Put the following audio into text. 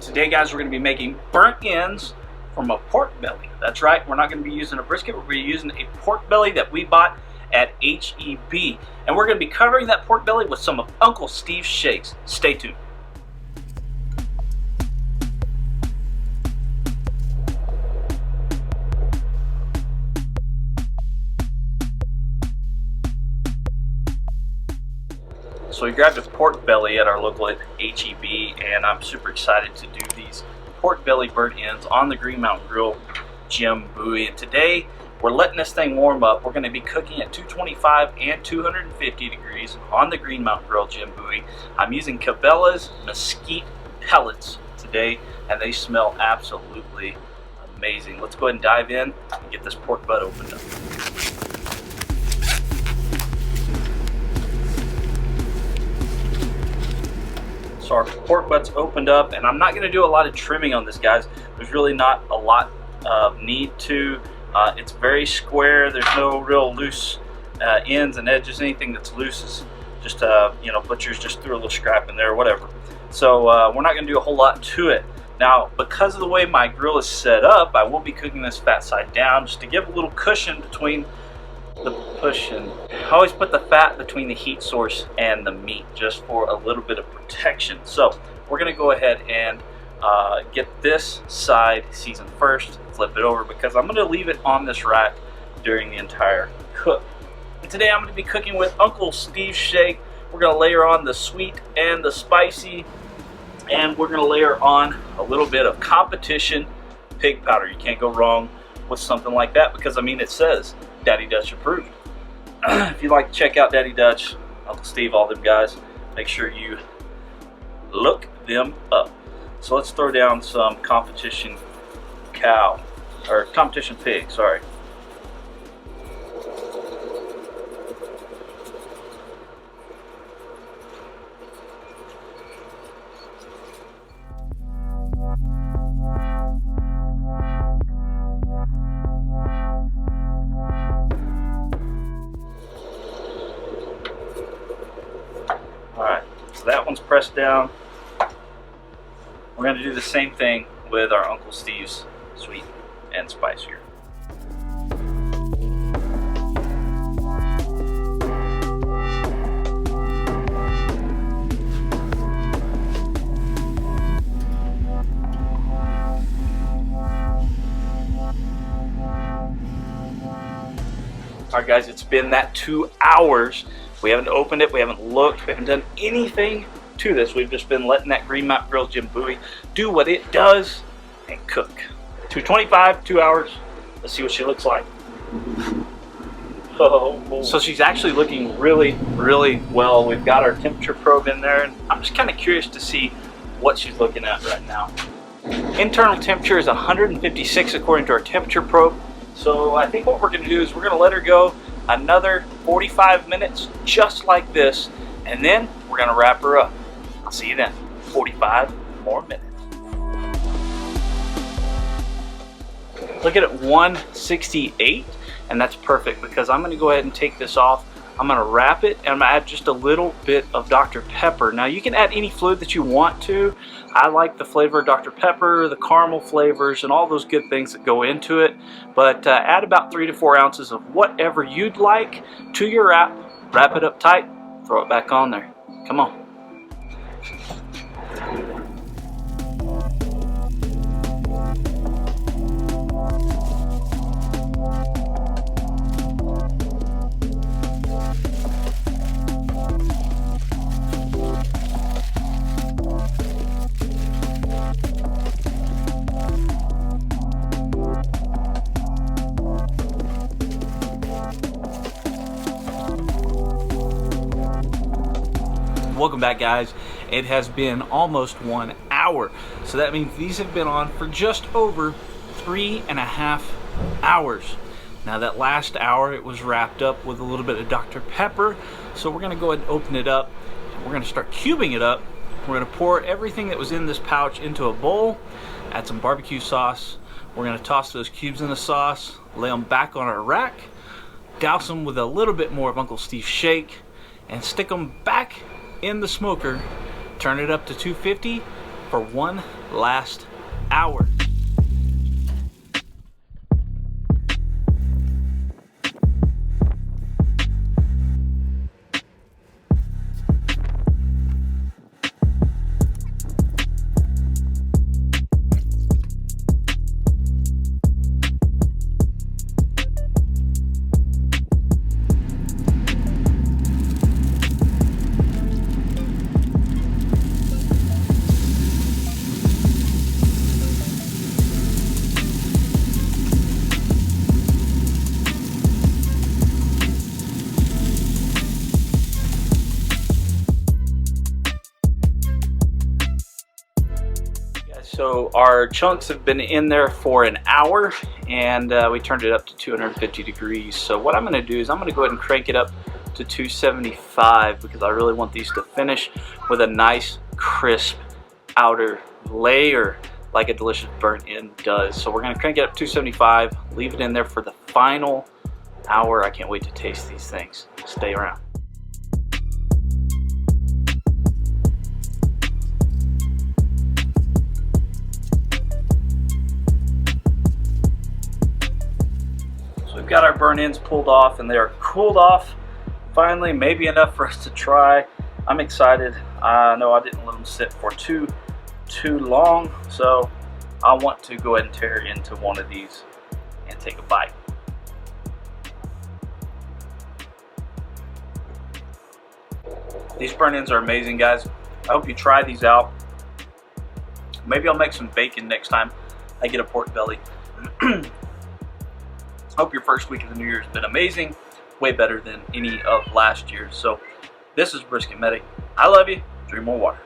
Today, guys, we're going to be making burnt ends from a pork belly. That's right, we're not going to be using a brisket, we're going to be using a pork belly that we bought at HEB. And we're going to be covering that pork belly with some of Uncle Steve's shakes. Stay tuned. So we grabbed a pork belly at our local HEB, and I'm super excited to do these pork belly burnt ends on the Green Mountain Grill Jim Bowie. And today we're letting this thing warm up. We're going to be cooking at 225 and 250 degrees on the Green Mountain Grill Jim Bowie. I'm using Cabela's mesquite pellets today, and they smell absolutely amazing. Let's go ahead and dive in and get this pork butt opened up. So our pork butt's opened up, and I'm not going to do a lot of trimming on this, guys. There's really not a lot of need to. It's very square. There's no real loose ends and edges. Anything that's loose is just, you know, butchers just threw a little scrap in there or whatever. So we're not going to do a whole lot to it. Now, because of the way my grill is set up, I will be cooking this fat side down just to give a little cushion between the pushing. I always put the fat between the heat source and the meat just for a little bit of protection. So we're going to go ahead and get this side seasoned first, flip it over, because I'm going to leave it on this rack during the entire cook. And today I'm going to be cooking with Uncle Steve's shake. We're going to layer on the sweet and the spicy, and we're going to layer on a little bit of competition pig powder. You can't go wrong with something like that, because I mean, it says Daddy Dutch approved. If you'd like to check out Daddy Dutch, Uncle Steve, all them guys, make sure you look them up. So let's throw down some competition pig, sorry. Alright, so that one's pressed down. We're going to do the same thing with our Uncle Steve's sweet and spicier. Alright guys, it's been that 2 hours. We haven't opened it, we haven't looked, we haven't done anything to this. We've just been letting that Green Mountain Grill Jim Bowie do what it does and cook. 225, 2 hours. Let's see what she looks like. Oh, so she's actually looking really, really well. We've got our temperature probe in there, and I'm just kind of curious to see what she's looking at right now. Internal temperature is 156 according to our temperature probe. So I think what we're going to do is we're going to let her go another 45 minutes just like this, and then we're going to wrap her up. I'll see you then. 45 more minutes. Look at it, 168, and that's perfect, because I'm going to go ahead and take this off. I'm going to wrap it, and I'm going to add just a little bit of Dr. Pepper. Now you can add any fluid that you want to. I like the flavor of Dr. Pepper, the caramel flavors, and all those good things that go into it. But add about 3 to 4 ounces of whatever you'd like to your wrap. Wrap it up tight, throw it back on there. Come on. Welcome back, guys. It has been almost 1 hour, so that means these have been on for just over 3.5 hours. Now that last hour it was wrapped up with a little bit of Dr. Pepper, so we're going to go ahead and open it up, and we're going to start cubing it up. We're going to pour everything that was in this pouch into a bowl, add some barbecue sauce. We're going to toss those cubes in the sauce, lay them back on our rack, douse them with a little bit more of Uncle Steve's shake, and stick them back in the smoker. Turn it up to 250 for for one last hour. So our chunks have been in there for an hour, and we turned it up to 250 degrees. So what I'm going to do is I'm going to go ahead and crank it up to 275 because I really want these to finish with a nice crisp outer layer like a delicious burnt end does. So we're going to crank it up to 275, leave it in there for the final hour. I can't wait to taste these things. Stay around. We've got our burn ends pulled off and they are cooled off finally, maybe enough for us to try. I'm excited. I know I didn't let them sit for too long, so I want to go ahead and tear into one of these and take a bite. These burn ends are amazing, guys. I hope you try these out. Maybe I'll make some bacon next time I get a pork belly. Hope your first week of the new year has been amazing, way better than any of last year's. So this is Brisket Medic. I love you. Drink more water.